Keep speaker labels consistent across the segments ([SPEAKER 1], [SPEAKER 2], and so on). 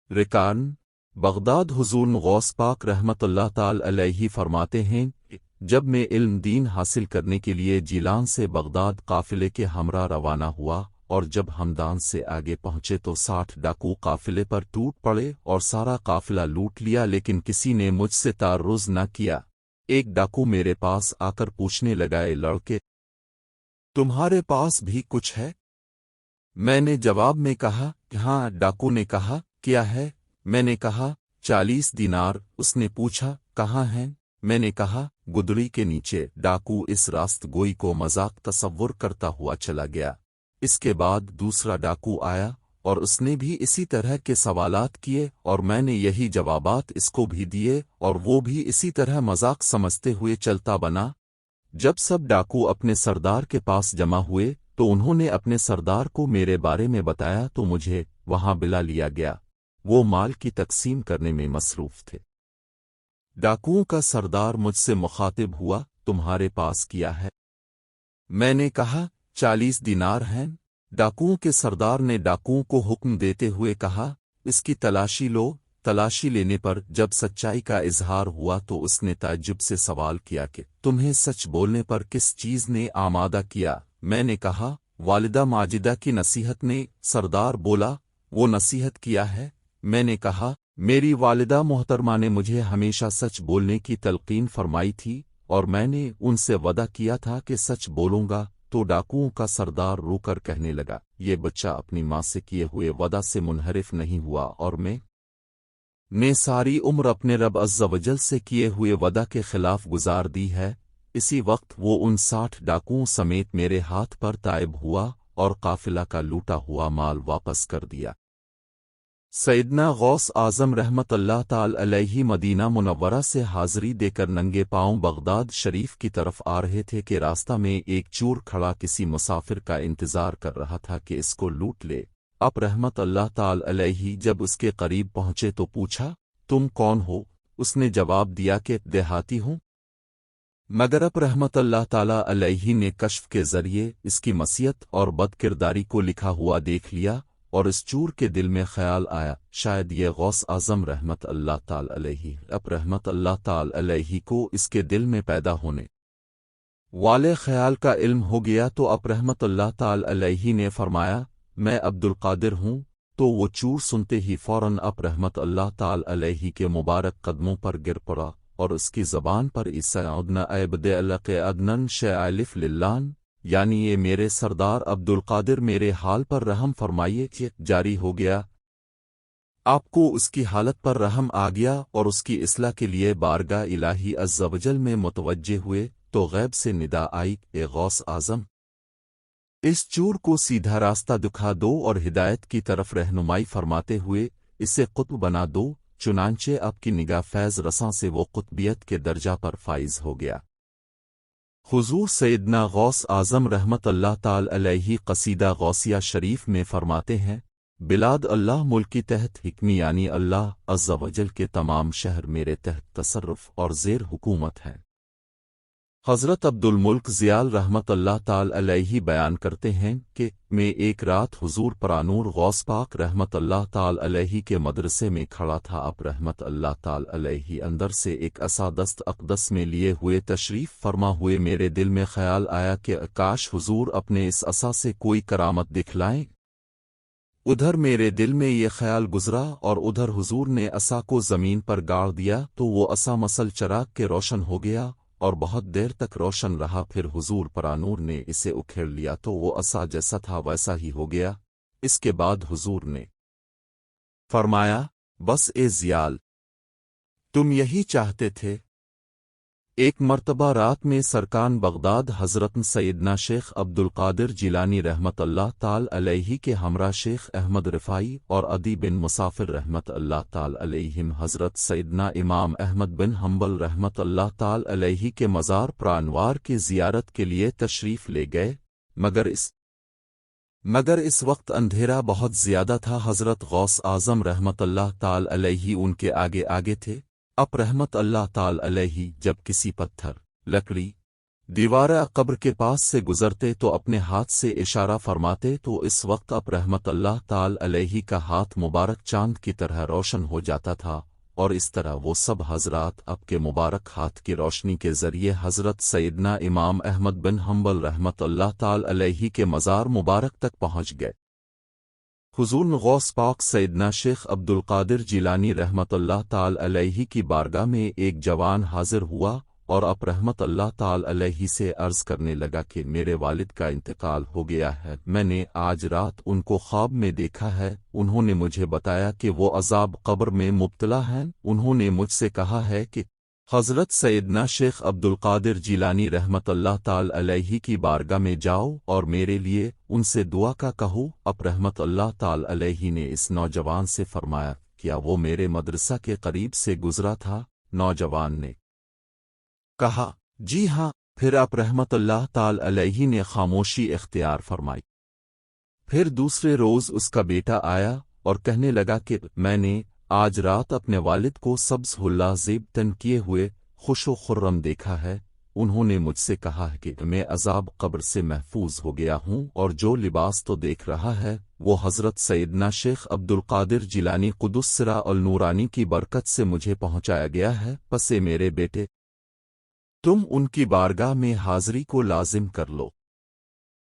[SPEAKER 1] Rican Baghdad हुजूर गौस पाक रहमतुल्लाह ताल अलैहि फरमाते हैं, जब मैं इल्म दीन हासिल करने के लिए जीलान से बगदाद काफिले के हमरा रवाना हुआ और जब हमदान से आगे पहुंचे तो 60 डाकू काफिले पर टूट पड़े और सारा काफिला लूट लिया, लेकिन किसी ने मुझसे तारुज़ न किया। एक डाकू मेरे पास आकर पूछने लगा, ए लड़के, तुम्हारे पास भी कुछ है? मैंने जवाब में कहा, हाँ। डाकू ने कहा, क्या है? मैंने कहा, 40 दीनार। उसने पूछा, कहाँ हैं? मैंने कहा, गुदड़ी के नीचे। डाकू इस रास्तगोई को मजाक तसव्वुर करता हुआ चला गया। इसके बाद दूसरा डाकू आया और उसने भी इसी तरह के सवालात किए और मैंने यही जवाबात इसको भी दिए और वो भी इसी तरह मजाक समझते हुए चलता बना। जब सब डाकू अपने सरदार के पास जमा हुए तो उन्होंने अपने सरदार को मेरे बारे में बताया तो मुझे वहां बुला लिया गया। वो माल की तकसीम करने में मसरूफ थे। डाकुओं का सरदार मुझसे मुखातिब हुआ, तुम्हारे पास क्या है? मैंने कहा, 40 दीनार हैं। डाकुओं के सरदार ने डाकुओं को हुक्म देते हुए कहा, इसकी तलाशी लो। तलाशी लेने पर जब सच्चाई का इजहार हुआ तो उसने ताज्जुब से सवाल किया कि तुम्हें सच बोलने पर किस चीज ने आमादा किया? मैंने कहा, वालिदा माजिदा की नसीहत ने। सरदार बोला, वो नसीहत किया है? मैंने कहा, मेरी वालिदा मोहतरमा ने मुझे हमेशा सच बोलने की तलकीन फरमाई थी और मैंने उनसे वदा किया था कि सच बोलूंगा। तो डाकुओं का सरदार रोकर कहने लगा, ये बच्चा अपनी माँ से किए हुए वदा से मुनहरिफ नहीं हुआ और मैं ने सारी उम्र अपने रब अज़्ज़ वजल से किए हुए वदा के खिलाफ गुजार दी है। इसी वक्त वो उन 60 डाकुओं समेत मेरे हाथ पर ताइब हुआ और काफिला का लूटा हुआ माल वापस कर दिया। सैयदना गौस आज़म रहमतुल्लाह ताल अलैहि मदीना मुनव्वरा से हाज़री देकर नंगे पांव बगदाद शरीफ की तरफ आ रहे थे कि रास्ता में एक चोर खड़ा किसी मुसाफिर का इंतजार कर रहा था कि इसको लूट ले। आप रहमतुल्लाह ताल अलैहि जब उसके करीब पहुंचे तो पूछा, तुम कौन हो? उसने जवाब दिया कि देहाती हूं। मगर आप रहमतुल्लाह ताला अलैहि ने कश्फ के जरिए इसकी मसीयत और बदकिरदारी को लिखा हुआ देख लिया और इस चूर के दिल में ख्याल आया, शायद ये गौस आज़म रहमतुल्लाह ताला अलैहि अब रहमतुल्लाह ताला अलैहि को इसके दिल में पैदा होने वाले ख्याल का इल्म हो गया। तो अब रहमतुल्लाह ताला अलैहि ने फरमाया, मैं अब्दुल कादिर हूँ। तो वो चूर सुनते ही फौरन अब रहमतुल्लाह ताला अलैहि के मुबारक कदमों पर गिर पड़ा और उसकी ज़बान पर इस्सअदना अब्द अलक़ अदनन शअलिफ लिल्लान, यानी ये मेरे सरदार अब्दुल कादिर मेरे हाल पर रहम फरमाइए कि जारी हो गया। आपको उसकी हालत पर रहम आ गया और उसकी इस्लाह के लिए बारगाह इलाही अज़्ज़ वजल में मुतवज्जे हुए तो गैब से निदा आई, ए गौस आज़म, इस चूर को सीधा रास्ता दिखा दो और हिदायत की तरफ रहनुमाई फरमाते हुए इसे कुत्ब बना दो। चुनांचे आपकी निगाह फैज़ रसां से वो कुतबियत के दर्जा पर फाइज हो गया। हुजूर सैयदना गौस आज़म रहमतुल्लाह ताला अलैहि क़सीदा गौसिया शरीफ में फरमाते हैं, बिलाद अल्लाह मुल्की तहत हिक्मी, यानी अल्लाह अज़्ज़ वजल के तमाम शहर मेरे तहत तसर्रुफ़ और ज़ेर हुकूमत हैं। हज़रत अब्दुल मुल्क ज़ियाल रहमतुल्लाह ताला अलैहि बयान करते हैं कि मैं एक रात हुजूर परानूर गौस पाक रहमतुल्लाह ताला अलैहि के मदरसे में खड़ा था। अब रहमतुल्लाह ताला अलैहि अंदर से एक असा दस्त अक़दस में लिए हुए तशरीफ़ फरमा हुए मेरे दिल में ख्याल आया कि काश हुजूर अपने इस असा से कोई करामत दिखलाएं। उधर मेरे दिल में ये ख्याल गुजरा और उधर हुजूर ने असा को ज़मीन पर गाड़ दिया तो वो असा मसल चराग के रोशन हो गया और बहुत देर तक रोशन रहा। फिर हुजूर परानूर ने इसे उखेड़ लिया तो वो असा जैसा था वैसा ही हो गया। इसके बाद हुजूर ने फरमाया, बस ए ज़ियाल, तुम यही चाहते थे। एक मर्तबा रात में सरकान बगदाद हज़रत सैयदना शेख अब्दुल कादिर जिलानी रहमतुल्लाह ताला अलैहि के हमरा शेख अहमद रिफ़ाई और अदी बिन मुसाफिर रहमतुल्लाह ताला अलैहिम हज़रत सैयदना इमाम अहमद बिन हम्बल रहमतुल्लाह ताला अलैहि के मज़ार प्रानवार की ज़ियारत के लिए तशरीफ़ ले गए। मगर इस वक्त अंधेरा बहुत ज़्यादा था। हज़रत गौस आज़म रहमतुल्लाह ताला अलैहि उनके आगे आगे थे। अब रहमतुल्लाह ताला अलैहि जब किसी पत्थर, लकड़ी, दीवार कब्र के पास से गुजरते तो अपने हाथ से इशारा फरमाते तो इस वक्त अब रहमत अल्लाह ताल अलैहि का हाथ मुबारक चांद की तरह रोशन हो जाता था, और इस तरह वो सब हजरात अब के मुबारक हाथ की रोशनी के जरिए हजरत सैयदना इमाम अहमद बिन हम्बल रहमत अल्लाह ताल अलैहि के मज़ार मुबारक तक पहुँच गए। हुजूर गौस पाक सैयदना शेख अब्दुल कादिर जिलानी रहमत अल्लाह ताल अलैहि की बारगाह में एक जवान हाजिर हुआ और अब रहमत अल्लाह ताल अलैहि से अर्ज करने लगा कि मेरे वालिद का इंतकाल हो गया है। मैंने आज रात उनको ख्वाब में देखा है। उन्होंने मुझे बताया कि वो अजाब कब्र में मुब्तला हैं। उन्होंने मुझसे कहा है कि हज़रत सैयदना शेख अब्दुल कादिर जिलानी रहमत अल्लाह ताल अलैहि की बारगाह में जाओ और मेरे लिए उनसे दुआ का कहो। अब रहमत अल्लाह ताल अलैहि ने इस नौजवान से फरमाया, क्या वो मेरे मदरसा के करीब से गुजरा था? नौजवान ने कहा, जी हाँ। फिर आप रहमत अल्लाह ताल अलैहि ने खामोशी इख्तियार फरमाई। फिर दूसरे रोज़ उसका बेटा आया और कहने लगा कि मैंने आज रात अपने वालिद को सब्ज़ हुल्ला ज़ेब तन किए हुए खुश व खुर्रम देखा है। उन्होंने मुझसे कहा है कि मैं अजाब कब्र से महफूज हो गया हूँ और जो लिबास तो देख रहा है वो हज़रत सैयदना शेख अब्दुल कादिर जिलानी कुदुस सिरा अल नूरानी की बरकत से मुझे पहुँचाया गया है। पसे मेरे बेटे, तुम उनकी बारगाह में हाज़री को लाजिम कर लो।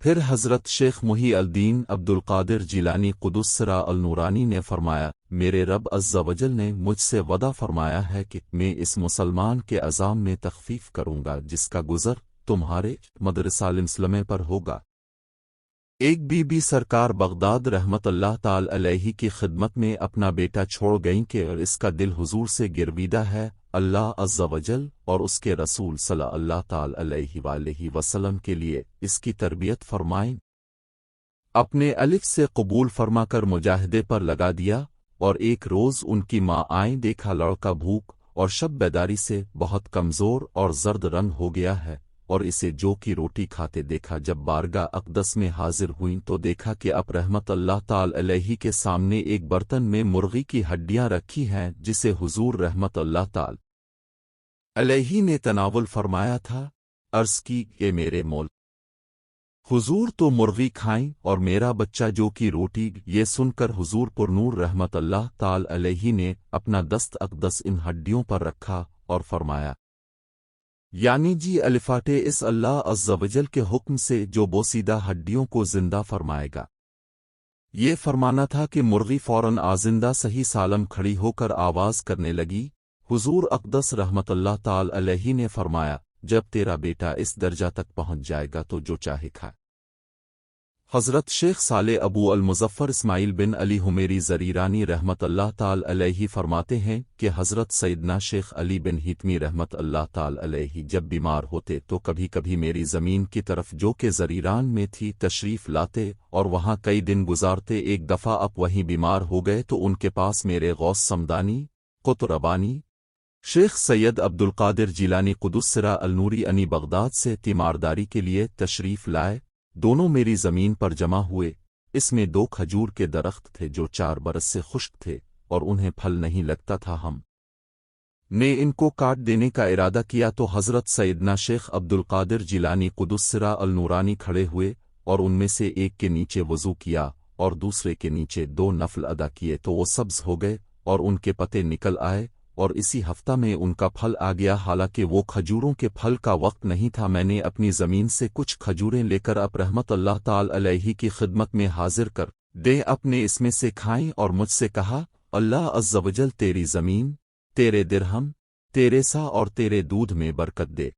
[SPEAKER 1] फिर हज़रत शेख मुही अल-दीन अब्दुल कादिर जिलानी कुदुस सिरा अल नूरानी ने फरमाया, मेरे रब अज़्ज़ा वजल ने मुझसे वदा फरमाया है कि मैं इस मुसलमान के अज़ाम में तख़फ़ीफ़ करूँगा जिसका गुज़र तुम्हारे मदरसा पर होगा। एक बीबी सरकार बगदाद रहमत अल्लाह ताल अलैहि की खिदमत में अपना बेटा छोड़ गईं कि इसका दिल हुजूर से गिरवीदा है। अल्लाह अज़्ज़ा वजल और उसके रसूल सल्लल्लाहु ताल अलैहि वसल्लम के लिए इसकी तरबियत फरमाएं। अपने अलिफ से कबूल फरमाकर मुजाहिदे पर लगा दिया और एक रोज़ उनकी माँ आए, देखा लड़का भूख और शब बेदारी से बहुत कमज़ोर और जर्द रंग हो गया है और इसे जौ की रोटी खाते देखा। जब बारगाह अक़दस में हाजिर हुई तो देखा कि अब रहमत अल्लाह ताल अलैहि के सामने एक बर्तन में मुर्गी की हड्डियां रखी हैं जिसे हुजूर रहमत अल्लाह ताल अलैहि ने तनावुल फरमाया था। अर्ज़ की, ये मेरे मौल हुजूर तो मुर्गी खाएं और मेरा बच्चा जौ की रोटी। ये सुनकर हुजूर पुरनूर रहमत अल्लाह ताल अलैहि ने अपना दस्त अक़दस इन हड्डियों पर रखा और फरमाया, यानी जी अलिफाटे इस अल्लाह अज़्ज़ा वजल के हुक्म से जो बोसीदा हड्डियों को जिंदा फरमाएगा। ये फरमाना था कि मुर्गी फौरन आजिंदा सही सालम खड़ी होकर आवाज़ करने लगी। हुजूर अक़दस रहमत अल्लाह ताल अलैहि ने फरमाया, जब तेरा बेटा इस दर्जा तक पहुँच जाएगा तो जो चाहे खा। हज़रत शेख साले अबू अल मुज़फ़्फ़र इस्माइल बिन अली हुमेरी ज़रीरानी रहमत अल्लाह ताल अलैहि फरमाते हैं कि हज़रत सैयदना शेख अली बिन हितमी रहमत अल्लाह ताल अलैहि जब बीमार होते तो कभी कभी मेरी ज़मीन की तरफ जो कि ज़रीरान में थी तशरीफ़ लाते और वहाँ कई दिन गुजारते। एक दफ़ा अब वहीं बीमार हो गए तो उनके पास मेरे गौस समदानी कुतुरबानी शेख सैयद अब्दुल कादिर जिलानी कुदुस सिरा अल नूरी अनी बगदाद से तीमारदारी के लिए तशरीफ़ लाए। दोनों मेरी ज़मीन पर जमा हुए। इसमें 2 खजूर के दरख्त थे जो 4 बरस से खुश्क थे और उन्हें फल नहीं लगता था। हम ने इनको काट देने का इरादा किया तो हज़रत सैयदना शेख अब्दुल कादिर जिलानी कुदुस सिरा अल नूरानी खड़े हुए और उनमें से एक के नीचे वज़ू किया और दूसरे के नीचे 2 नफल अदा किए तो वो सब्ज़ हो गए और उनके पत्ते निकल आए और इसी हफ्ता में उनका फल आ गया। हालांकि वो खजूरों के फल का वक्त नहीं था। मैंने अपनी ज़मीन से कुछ खजूरें लेकर अब रहमत अल्लाह ताल अलैहि की खिदमत में हाजिर कर दे, अपने इसमें से खाएं और मुझसे कहा, अल्लाह अज़्ज़ा वजल तेरी ज़मीन, तेरे दिरहम, तेरे सा और तेरे दूध में बरकत दे।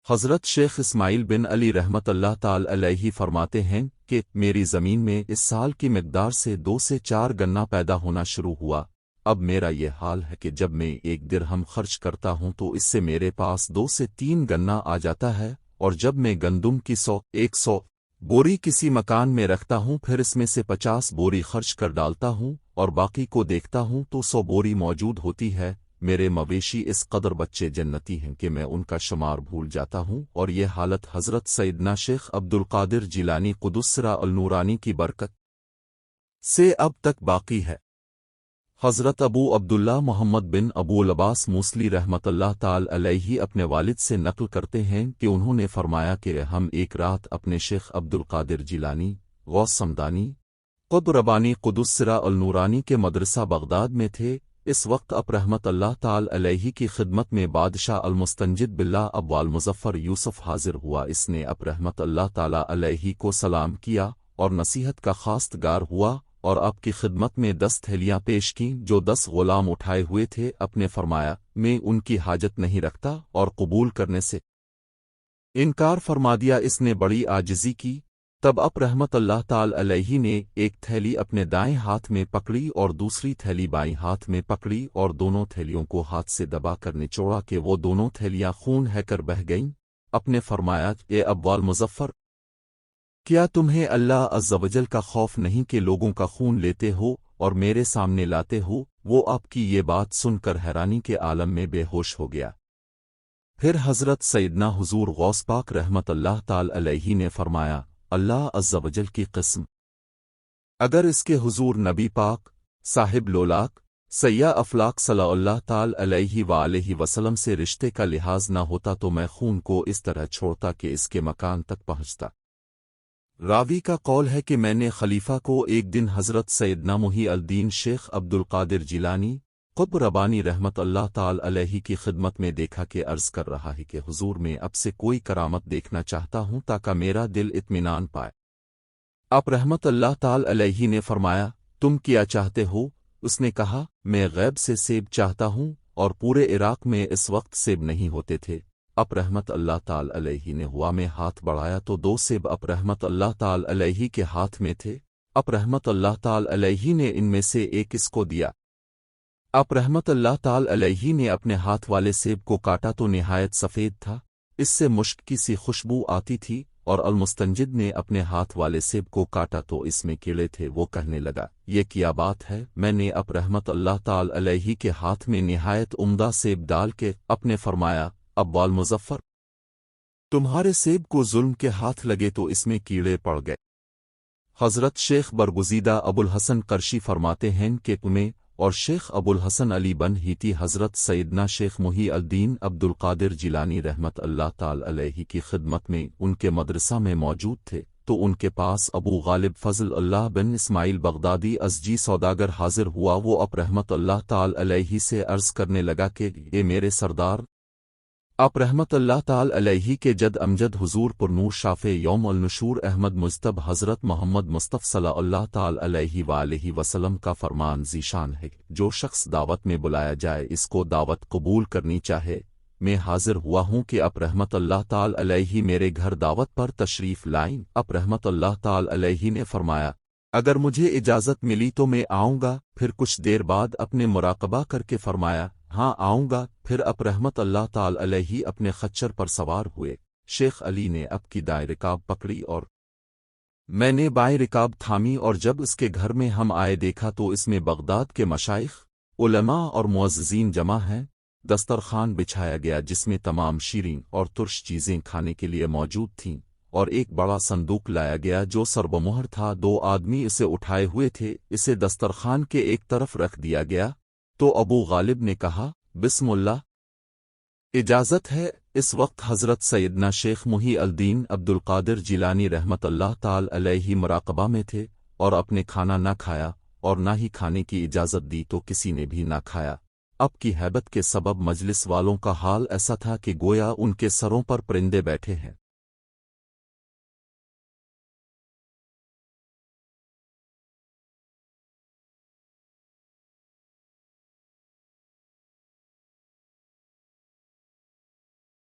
[SPEAKER 1] हज़रत शेख इस्माइल बिन अली रहमत अल्लाह ताल अलैहि फरमाते हैं कि मेरी ज़मीन में इस साल की मिक़दार से 2 से 4 गन्ना पैदा होना शुरू हुआ। अब मेरा ये हाल है कि जब मैं 1 दिरहम खर्च करता हूँ तो इससे मेरे पास 2 से 3 गन्ना आ जाता है और जब मैं गंदुम की 100 बोरी किसी मकान में रखता हूँ फिर इसमें से 50 बोरी खर्च कर डालता हूँ और बाकी को देखता हूँ तो 100 बोरी मौजूद होती है। मेरे मवेशी इस कदर बच्चे जन्नती हैं कि मैं उनका शुमार भूल जाता हूँ। और ये हालत हज़रत सैयदना शेख अब्दुल कादिर जिलानी कुदुस सिरा अल नूरानी की बरकत से अब तक बाकी है। حضرت ابو عبداللہ محمد بن ابو العباس موصلی رحمت اللہ تعالی علیہ اپنے والد سے نقل کرتے ہیں کہ انہوں نے فرمایا کہ ہم ایک رات اپنے شیخ عبد القادر جیلانی غوث سمدانی قطب ربانی قدس سرا النورانی کے مدرسہ بغداد میں تھے۔ اس وقت اب رحمت اللہ تعالی علیہ کی خدمت میں بادشاہ المستنجد باللہ ابوال مظفر یوسف حاضر ہوا۔ اس نے اب رحمت اللہ تعالی علیہ کو سلام کیا اور نصیحت کا خواستگار ہوا اور آپ کی خدمت میں 10 تھیلیاں پیش کیں جو 10 غلام اٹھائے ہوئے تھے۔ اپنے فرمایا میں ان کی حاجت نہیں رکھتا اور قبول کرنے سے انکار فرما دیا۔ اس نے بڑی عاجزی کی۔ تب اب رحمت اللہ تعالی علیہ نے ایک تھیلی اپنے دائیں ہاتھ میں پکڑی اور دوسری تھیلی بائیں ہاتھ میں پکڑی اور دونوں تھیلیوں کو ہاتھ سے دبا کر نچوڑا کہ وہ دونوں تھیلیاں خون ہے کر بہہ گئیں۔ اپنے فرمایا اے ابوال مظفر، کیا تمہیں اللہ عز و جل کا خوف نہیں کہ لوگوں کا خون لیتے ہو اور میرے سامنے لاتے ہو؟ وہ آپ کی یہ بات سن کر حیرانی کے عالم میں بے ہوش ہو گیا۔ پھر حضرت سیدنا حضور غوث پاک رحمت اللہ تعالی علیہ نے فرمایا اللہ عز و جل کی قسم، اگر اس کے حضور نبی پاک صاحب لولاک سیاح افلاق صلی اللہ تعالی علیہ وآلہ وسلم سے رشتے کا لحاظ نہ ہوتا تو میں خون کو اس طرح چھوڑتا کہ اس کے مکان تک پہنچتا۔ راوی کا قول ہے کہ میں نے خلیفہ کو ایک دن حضرت سیدنا محی الدین شیخ عبد القادر جیلانی قطب ربانی رحمت اللہ تعالی علیہ کی خدمت میں دیکھا کہ عرض کر رہا ہے کہ حضور میں اب سے کوئی کرامت دیکھنا چاہتا ہوں تاکہ میرا دل اطمینان پائے۔ آپ رحمت اللہ تعالی علیہ نے فرمایا تم کیا چاہتے ہو؟ اس نے کہا میں غیب سے سیب چاہتا ہوں، اور پورے عراق میں اس وقت سیب نہیں ہوتے تھے۔ اب رحمت اللہ تعالی علیہ نے ہوا میں ہاتھ بڑھایا تو 2 سیب اب رحمت اللہ تعالی علیہ کے ہاتھ میں تھے۔ اب رحمت اللہ تعالی علیہ نے ان میں سے ایک اس کو دیا۔ اب رحمت اللہ تعالی علیہ نے اپنے ہاتھ والے سیب کو کاٹا تو نہایت سفید تھا، اس سے مشک کی سی خوشبو آتی تھی، اور المستنجد نے اپنے ہاتھ والے سیب کو کاٹا تو اس میں کیڑے تھے۔ وہ کہنے لگا یہ کیا بات ہے؟ میں نے اب رحمت اللہ تعالی علیہ کے ہاتھ میں نہایت عمدہ سیب ڈال کے اپنے فرمایا ابوال مظفر، تمہارے سیب کو ظلم کے ہاتھ لگے تو اس میں کیڑے پڑ گئے۔ حضرت شیخ برگزیدہ ابو الحسن قرشی فرماتے ہیں کہ تمہیں اور شیخ ابو الحسن علی بن ہیتی حضرت سیدنا شیخ محی الدین عبد القادر جیلانی رحمت اللہ تعالی علیہ کی خدمت میں ان کے مدرسہ میں موجود تھے، تو ان کے پاس ابو غالب فضل اللہ بن اسماعیل بغدادی ازجی سوداگر حاضر ہوا۔ وہ اب رحمت اللہ تعالی علیہ سے عرض کرنے لگا کہ اے میرے سردار، آپ رحمت اللہ تعالی علیہ کے جد امجد حضور پر نور شافع یوم النشور احمد مجتب حضرت محمد مصطفی صلی اللہ تعالی علیہ وآلہ وسلم کا فرمان ذیشان ہے، جو شخص دعوت میں بلایا جائے اس کو دعوت قبول کرنی چاہے۔ میں حاضر ہوا ہوں کہ آپ رحمت اللہ تعالی علیہ میرے گھر دعوت پر تشریف لائیں۔ آپ رحمت اللہ تعالی علیہ نے فرمایا اگر مجھے اجازت ملی تو میں آؤں گا۔ پھر کچھ دیر بعد اپنے مراقبہ کر کے فرمایا ہاں آؤں گا۔ پھر اب رحمت اللہ تعالی علیہ اپنے خچر پر سوار ہوئے۔ شیخ علی نے اب کی دائیں رکاب پکڑی اور میں نے بائیں رکاب تھامی، اور جب اس کے گھر میں ہم آئے دیکھا تو اس میں بغداد کے مشائخ، علماء اور معززین جمع ہیں۔ دسترخوان بچھایا گیا جس میں تمام شیریں اور ترش چیزیں کھانے کے لیے موجود تھیں، اور ایک بڑا صندوق لایا گیا جو سربمہر تھا۔ 2 آدمی اسے اٹھائے ہوئے تھے۔ اسے دسترخوان کے ایک طرف رکھ دیا گیا تو ابو غالب نے کہا بسم اللہ، اجازت ہے۔ اس وقت حضرت سیدنا شیخ محی الدین عبد القادر جیلانی رحمت اللہ تعالی علیہ مراقبہ میں تھے، اور اپنے کھانا نہ کھایا اور نہ ہی کھانے کی اجازت دی تو کسی نے بھی نہ کھایا۔ اب کی ہیبت کے سبب مجلس والوں کا حال ایسا تھا کہ گویا ان کے سروں پر پرندے بیٹھے ہیں۔